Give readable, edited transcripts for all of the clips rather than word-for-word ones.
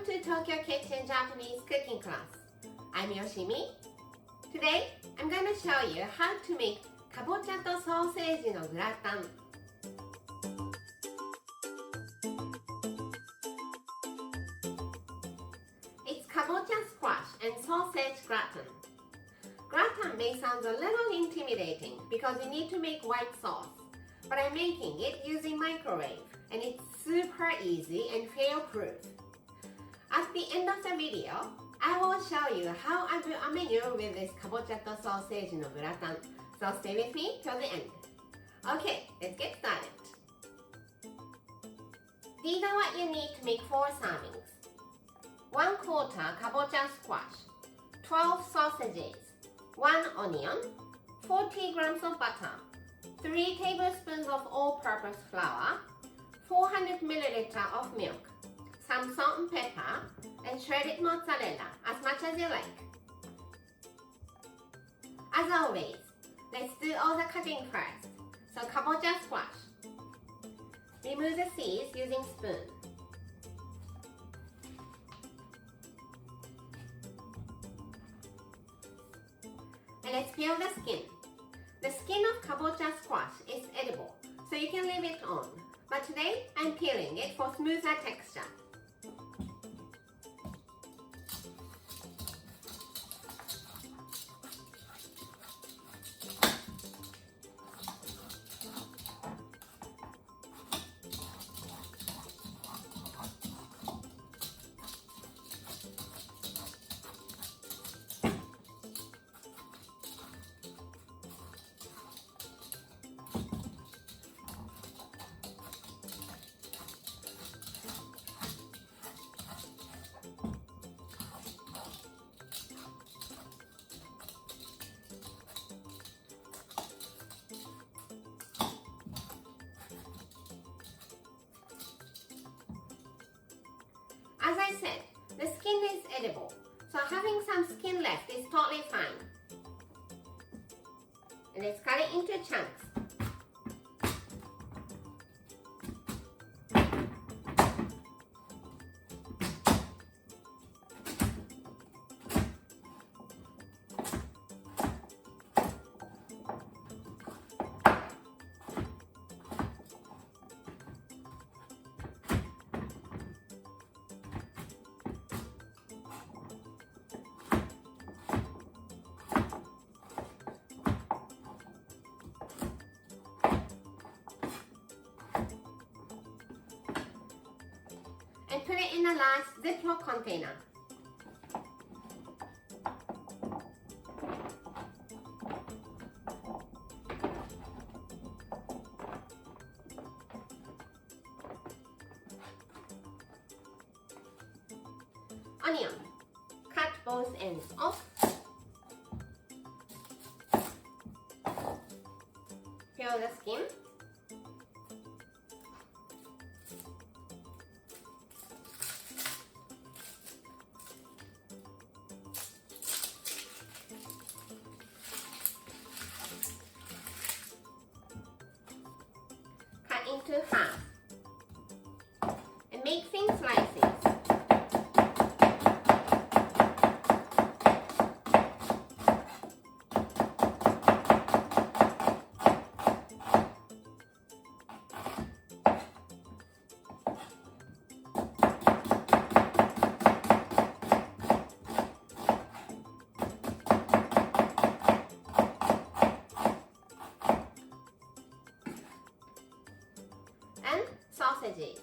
Welcome to Tokyo Kitchen Japanese cooking class. I'm Yoshimi. Today, I'm going to show you how to make kabocha to sausage no gratin. It's kabocha squash and sausage gratin. Gratin may sound a little intimidating because you need to make white sauce, but I'm making it using microwave and it's super easy and fail-proof. At the end of the video, I will show you how I build a menu with this kabocha to sausage no gratin, so stay with me till the end. Okay, let's get started. These are what you need to make 4 servings. 1/4 kabocha squash, 12 sausages, 1 onion, 40 grams of butter, 3 tablespoons of all-purpose flour, 400 milliliters of milk, some salt and pepper, and shredded mozzarella, as much as you like. As always, let's do all the cutting first. So kabocha squash. Remove the seeds using spoon. And let's peel the skin. The skin of kabocha squash is edible, so you can leave it on. But today, I'm peeling it for smoother texture. As I said, the skin is edible, so having some skin left is totally fine. And let's cut it into chunks. And put it in a large Ziploc container. Onion. Cut both ends off. Peel the skin. Into half and make thin slices. And sausages.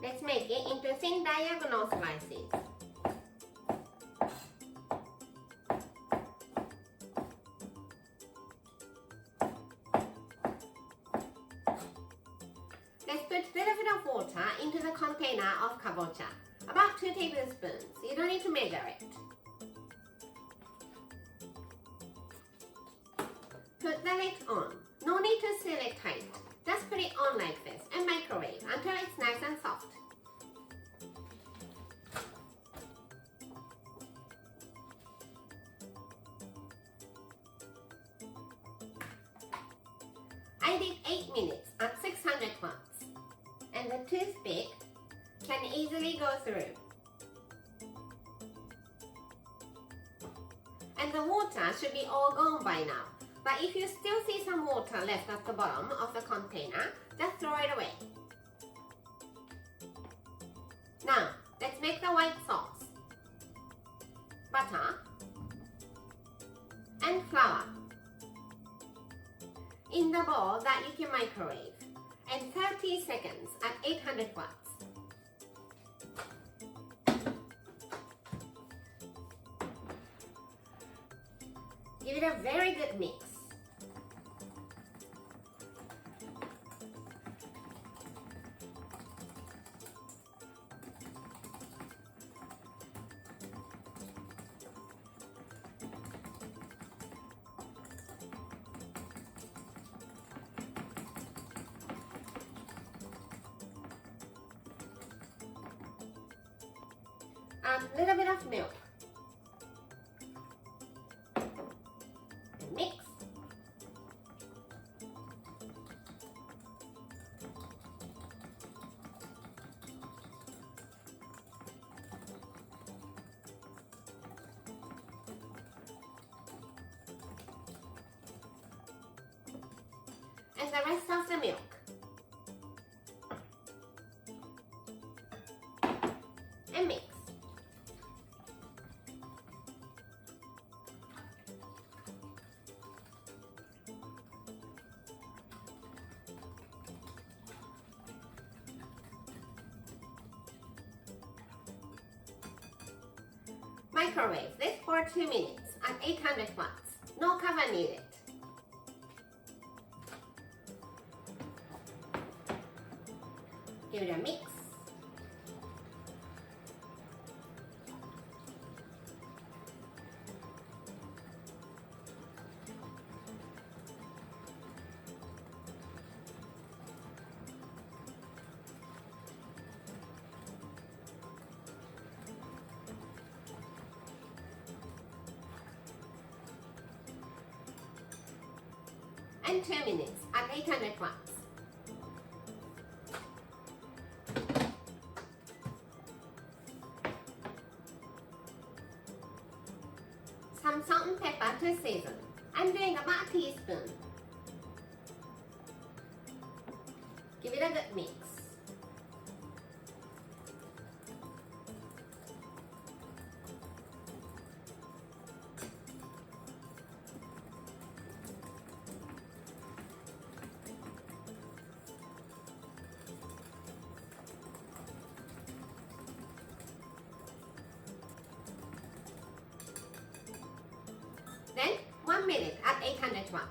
Let's make it into thin diagonal slices. Let's put a little bit of water into the container of kabocha. About 2 tablespoons. You don't need to measure it. Put the lid on. No need to seal it tight. Just put it on like this and microwave until it's nice and soft. I did 8 minutes at 600 watts, and the toothpick can easily go through. and the water should be all gone by now. But if you still see some water left at the bottom of the container, just throw it away. Now, let's make the white sauce. Butter and flour in the bowl that you can microwave, and 30 seconds at 800 watts. Give it a very good mix. Add a little bit of milk. And mix. And the rest of the milk. And mix. Microwave this for 2 minutes at 800 watts. No cover needed. Give it a mix. And 2 minutes at 800 watts. Some salt and pepper to season. I'm doing about a teaspoon. Give it a good mix. Then 1 minute at 800 watts.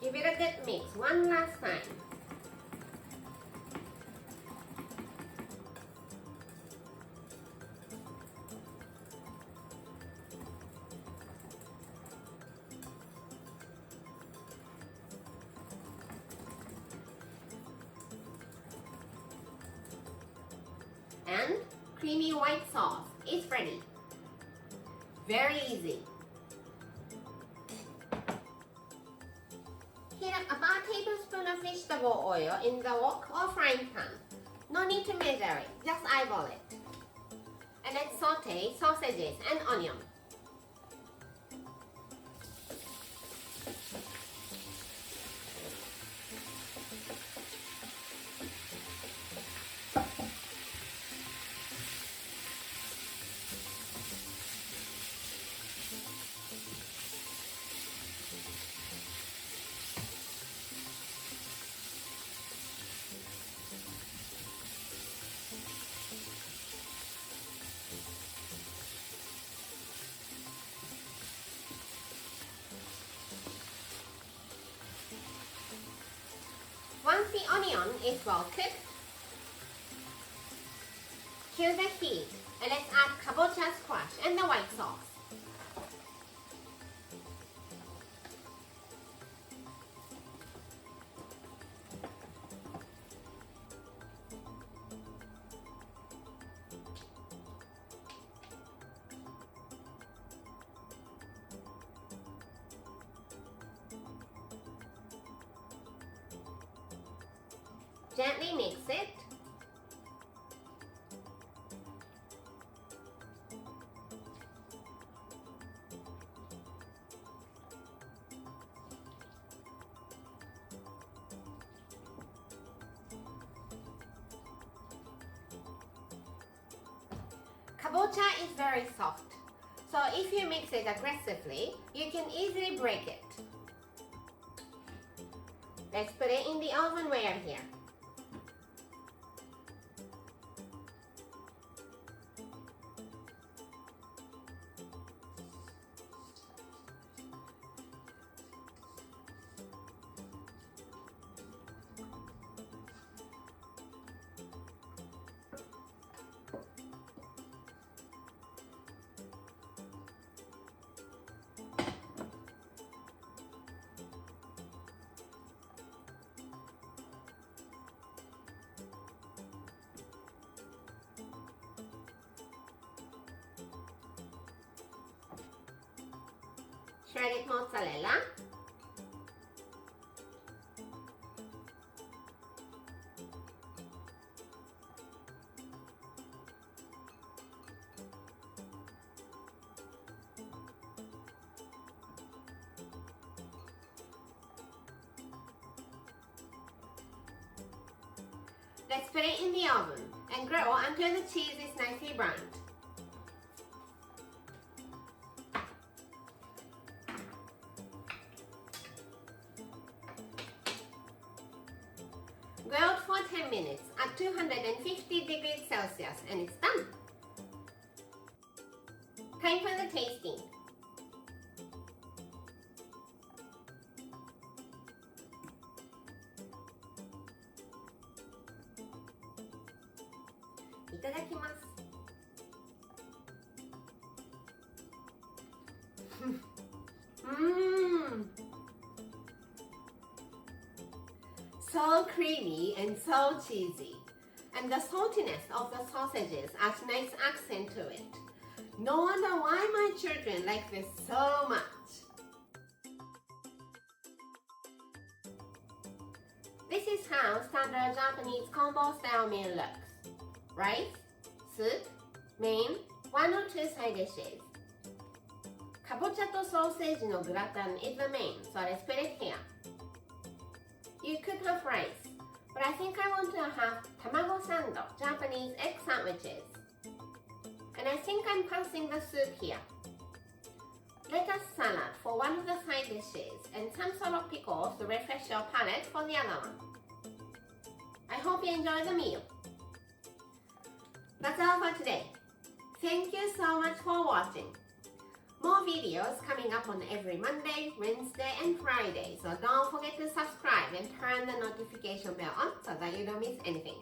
Give it a good mix one last time. And creamy white sauce is ready. Very easy. Heat up about a tablespoon of vegetable oil in the wok or frying pan. No need to measure it, just eyeball it. And then saute sausages and onion. Once the onion is well cooked, kill the heat and let's add kabocha squash and the white sauce. Gently mix it Kabocha is very soft, so if you mix it aggressively, you can easily break it. Let's put it in the oven we are here. Shredded mozzarella, let's put it in the oven and grill until the cheese is nicely browned. Grilled for 10 minutes at 250 degrees Celsius and it's done. Time for the tasting. Itadakimasu. So creamy and so cheesy, and the saltiness of the sausages adds nice accent to it. No wonder why my children like this so much. This is how standard Japanese combo style meal looks. Rice, soup, main, 1 or 2 side dishes. Kabocha to sausage no gratin is the main, so let's put it here. You could have rice, but I think I want to have tamago sando, Japanese egg sandwiches. And I think I'm passing the soup here. Lettuce salad for one of the side dishes and some sort of pickles to refresh your palate for the other one. I hope you enjoy the meal. That's all for today. Thank you so much for watching. More videos coming up on every Monday, Wednesday, and Friday, so don't forget to subscribe and turn the notification bell on so that you don't miss anything.